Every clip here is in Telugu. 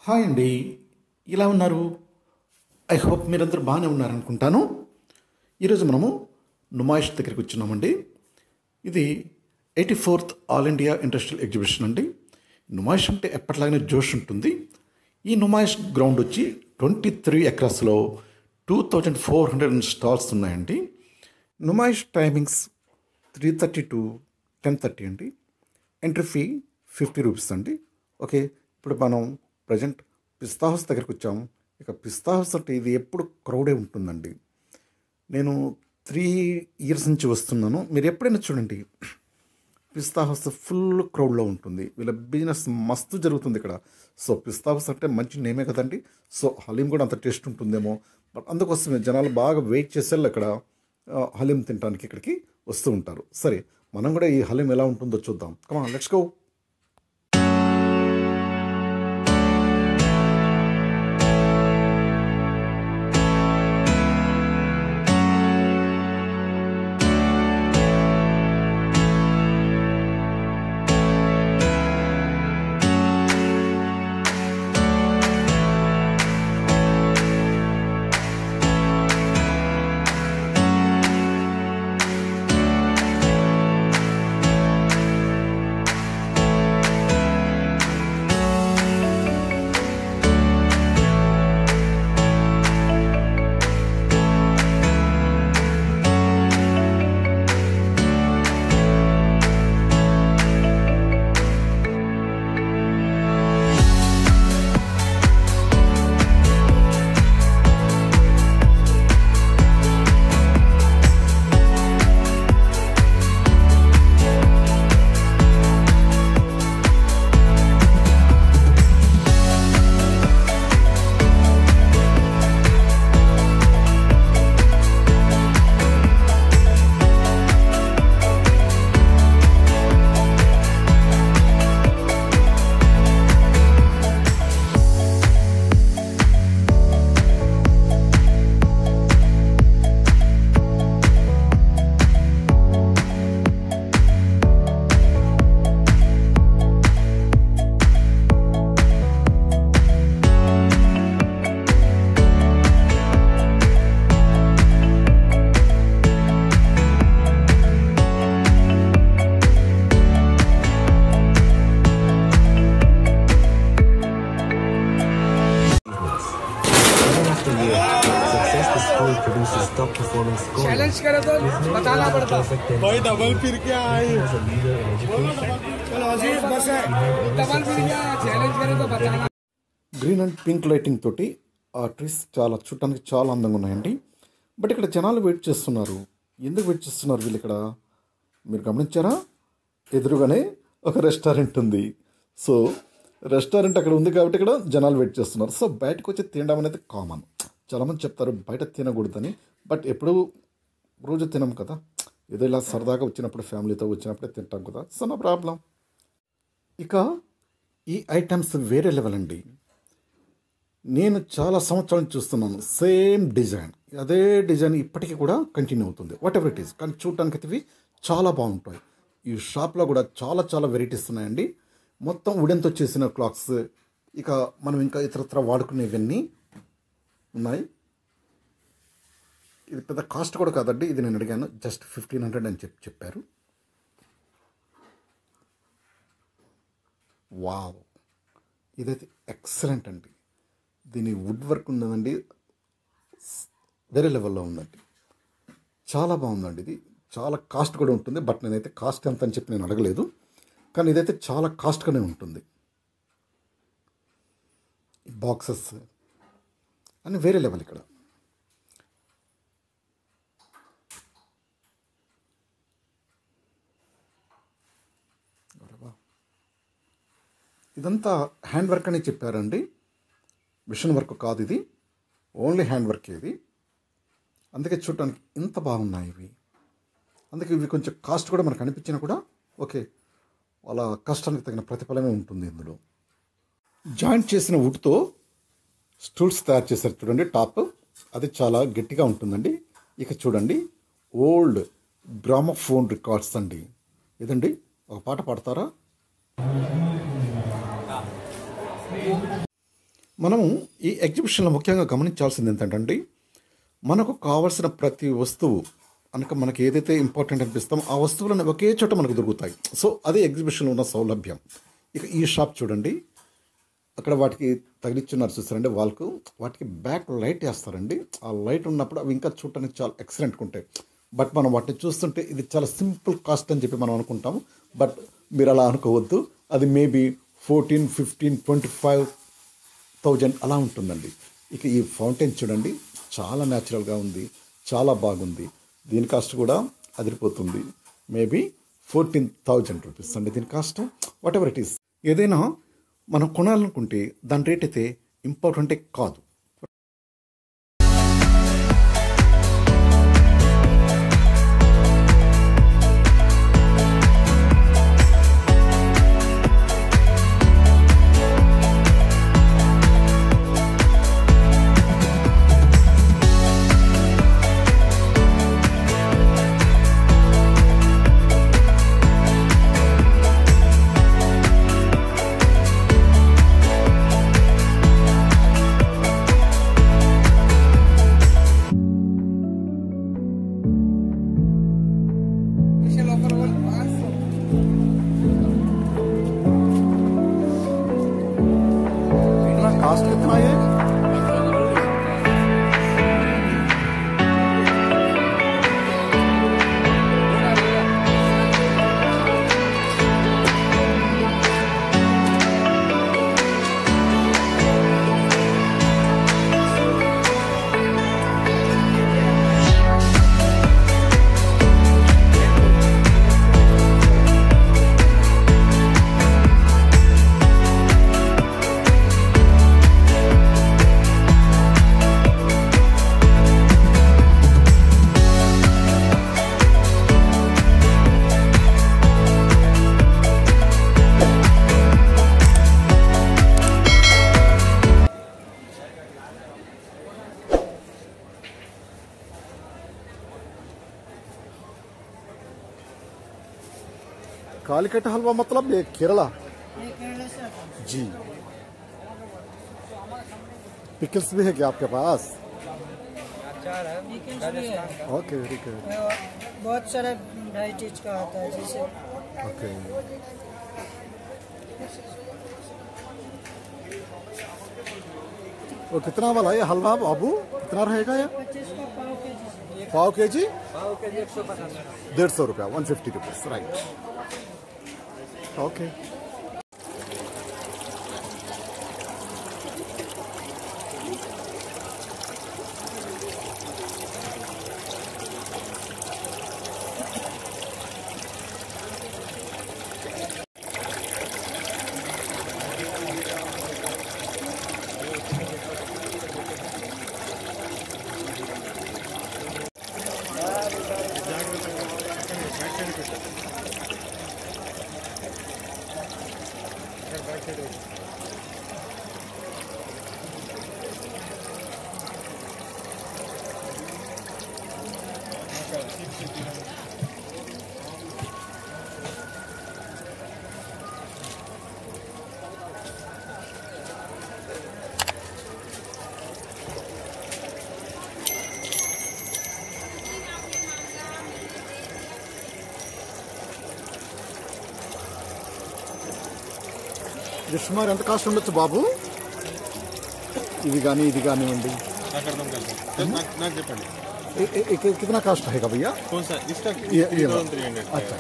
హాయ్ అండి, ఇలా ఉన్నారు? ఐ హోప్ మీరందరూ బాగానే ఉన్నారనుకుంటాను. ఈరోజు మనము నుమాయిష్ దగ్గరికి వచ్చినామండి. ఇది 84th all India industrial exhibition అండి. నుమాయిష్ అంటే ఎప్పటిలాగానే జోష్ ఉంటుంది. ఈ నుమాయిష్ గ్రౌండ్ వచ్చి 23 ఎకరాస్లో 2400 స్టాల్స్ ఉన్నాయండి. నుమాయిష్ టైమింగ్స్ 3:30 to 10:30 అండి. ఎంట్రీ ఫీ 50 రూపీస్ అండి. ఓకే, ఇప్పుడు మనం ప్రజెంట్ పిస్తా హౌస్ దగ్గరికి వచ్చాము. ఇక పిస్తా హౌస్ అంటే ఇది ఎప్పుడు క్రౌడే ఉంటుందండి. నేను 3 years నుంచి వస్తున్నాను. మీరు ఎప్పుడైనా చూడండి, పిస్తా హౌస్ ఫుల్ క్రౌడ్లో ఉంటుంది. వీళ్ళ బిజినెస్ మస్తు జరుగుతుంది ఇక్కడ. సో పిస్తా హౌస్ అంటే మంచి నేమే కదండి. సో హలీం కూడా అంత టేస్ట్ ఉంటుందేమో, బట్ అందుకోసమే జనాలు బాగా వెయిట్ చేసేళ్ళు ఇక్కడ హలీం తినడానికి ఇక్కడికి వస్తూ ఉంటారు. సరే, మనం కూడా ఈ హలీం ఎలా ఉంటుందో చూద్దాం. Come on, let's go. top performance score. Challenge करे तो बताना पड़ता भाई डबल फिर क्या आई चलो अजीज बस है डबल फिर क्या चैलेंज करे तो बताना. గ్రీన్ అండ్ పింక్ లైటింగ్ తోటి ఆ ట్రీస్ చాలా చూడటానికి చాలా అందంగా ఉన్నాయండి. బట్ ఇక్కడ జనాలు వెయిట్ చేస్తున్నారు. ఎందుకు వెయిట్ చేస్తున్నారు వీళ్ళు ఇక్కడ మీరు గమనించారా? ఎదురుగానే ఒక రెస్టారెంట్ ఉంది. సో రెస్టారెంట్ అక్కడ ఉంది కాబట్టి ఇక్కడ జనాలు వెయిట్ చేస్తున్నారు. సో బయటకు వచ్చి తినడం అనేది కామన్. చాలామంది చెప్తారు బయట తినకూడదని, బట్ ఎప్పుడు రోజు తినం కదా, ఏదో ఇలా సరదాగా వచ్చినప్పుడు ఫ్యామిలీతో వచ్చినప్పుడే తింటాం కదా. So no problem. ఇక ఈ ఐటమ్స్ వేరే లెవెల్ అండి. నేను చాలా సంవత్సరాల నుంచి చూస్తున్నాను. సేమ్ డిజైన్, అదే డిజైన్ ఇప్పటికీ కూడా కంటిన్యూ అవుతుంది. వాట్ ఎవర్ ఇట్ ఈస్, కానీ చూడటానికి ఇవి చాలా బాగుంటాయి. ఈ షాప్లో కూడా చాలా చాలా వెరైటీస్ ఉన్నాయండి. మొత్తం వుడెన్తో చేసిన క్లాక్స్, ఇక మనం ఇంకా ఇతరత్ర వాడుకునేవన్నీ ఉన్నాయి. ఇది పెద్ద కాస్ట్ కూడా కాదండి. ఇది నేను అడిగాను, జస్ట్ 1500 అని చెప్పారు. వావ్, ఇదైతే ఎక్సలెంట్ అండి. దీని వుడ్ వర్క్ ఉన్నదండి, వేరే లెవెల్లో ఉందండి. చాలా బాగుందండి. ఇది చాలా కాస్ట్ కూడా ఉంటుంది, బట్ నేనైతే కాస్ట్ ఎంత అని చెప్పి నేను అడగలేదు. కానీ ఇదైతే చాలా కాస్ట్గానే ఉంటుంది. బాక్సెస్ అని వేరే లెవెల్ ఇక్కడ. ఇదంతా హ్యాండ్ వర్క్ అని చెప్పారండి, మిషన్ వర్క్ కాదు ఇది, ఓన్లీ హ్యాండ్ వర్క్ ఇది. అందుకే చూడటానికి ఇంత బాగున్నాయి ఇవి. అందుకే ఇవి కొంచెం కాస్ట్ కూడా మనకు అనిపించినా కూడా ఓకే, వాళ్ళ కష్టానికి తగిన ప్రతిఫలమే ఉంటుంది ఇందులో. జాయింట్ చేసిన వుడ్తో స్టూల్స్ తయారు చేశారు చూడండి. టాప్ అది చాలా గట్టిగా ఉంటుందండి. ఇక చూడండి, ఓల్డ్ గ్రామోఫోన్ రికార్డ్స్ అండి. ఇదండి, ఒక పాట పాడతారా? మనము ఈ ఎగ్జిబిషన్లో ముఖ్యంగా గమనించాల్సింది ఏంటంటే మనకు కావాల్సిన ప్రతి వస్తువు అనక మనకి ఏదైతే ఇంపార్టెంట్ అనిపిస్తామో ఆ వస్తువులను ఒకే చోట మనకు దొరుకుతాయి. సో అదే ఎగ్జిబిషన్లో ఉన్న సౌలభ్యం. ఇక ఈ షాప్ చూడండి, అక్కడ వాటికి తగిలిచ్చున్నారు చూస్తారండి వాళ్ళకు, వాటికి బ్యాక్ లైట్ వేస్తారండి. ఆ లైట్ ఉన్నప్పుడు అవి ఇంకా చూడటానికి చాలా ఎక్సలెంట్గా ఉంటాయి. బట్ మనం వాటిని చూస్తుంటే ఇది చాలా సింపుల్ కాస్ట్ అని చెప్పి మనం అనుకుంటాము. బట్ మీరు అలా అనుకోవద్దు, అది మేబీ 14, 15, 25,000 అలా ఉంటుందండి. ఇక ఈ ఫౌంటైన్ చూడండి, చాలా న్యాచురల్గా ఉంది, చాలా బాగుంది. దీని కాస్ట్ కూడా అదిరిపోతుంది. మేబీ 14,000 రూపీస్ అండి దీని cost. What ever it is, ఏదైనా మనం కొనాలనుకుంటే దాని రేట్ అయితే ఇంపార్టెంటే కాదు. कास्ट कितना है? कालीकट हलवा मतलब ये केरला जी। पिकल्स भी है क्या आपके पास? अचार है, राजस्थान का। Okay very good. बहुत सारा वैरायटीज का आता है जैसे ओके वो कितना वाला है हलवा बाबू, कितना रहेगा ये? 25 का पाव के जी? 150 150 रुपया, 150 रुपीज राइट। ओके ఇది సుమారు ఎంత కాస్ట్ ఉండొచ్చు బాబు? ఇది కానీ ఇది కానివ్వండి. నాకు చెప్పండి कितना कास्ट रहेगा भैया? कौन सा इसका? ये 300। अच्छा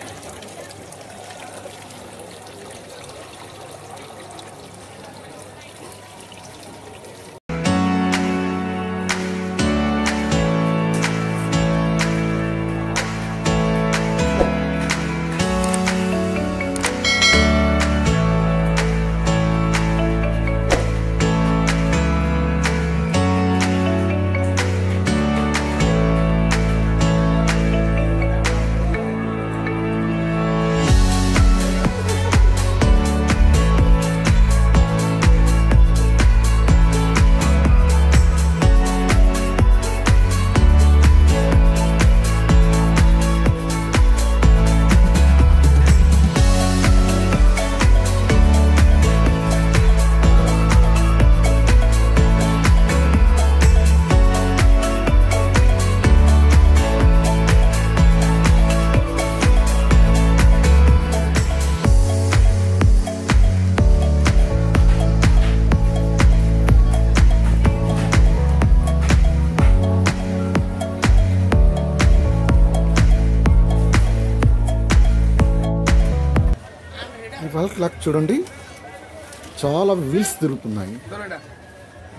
ఈ వాల్ క్లాక్ చూడండి, చాలా వీల్స్ తిరుగుతున్నాయి.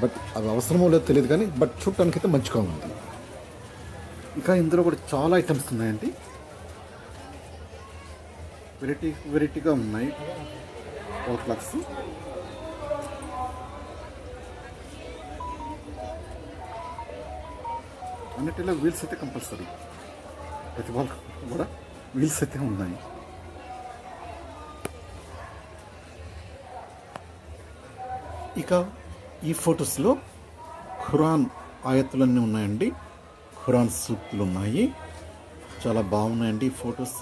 బట్ అవి అవసరమో లేదో తెలియదు కానీ బట్ చూడటానికి అయితే మంచిగా ఉంది. ఇంకా ఇందులో కూడా చాలా ఐటమ్స్ ఉన్నాయండి. వెరైటీగా ఉన్నాయి వాల్ క్లాక్స్. అన్నిటిలో వీల్స్ అయితే కంపల్సరీ, ప్రతి వాల్ కూడా వీల్స్ అయితే ఉన్నాయి. ఇక ఈ ఫొటోస్లో ఖురాన్ ఆయతులన్నీ ఉన్నాయండి, ఖురాన్ సూక్తులు ఉన్నాయి. చాలా బాగున్నాయండి ఈ ఫొటోస్.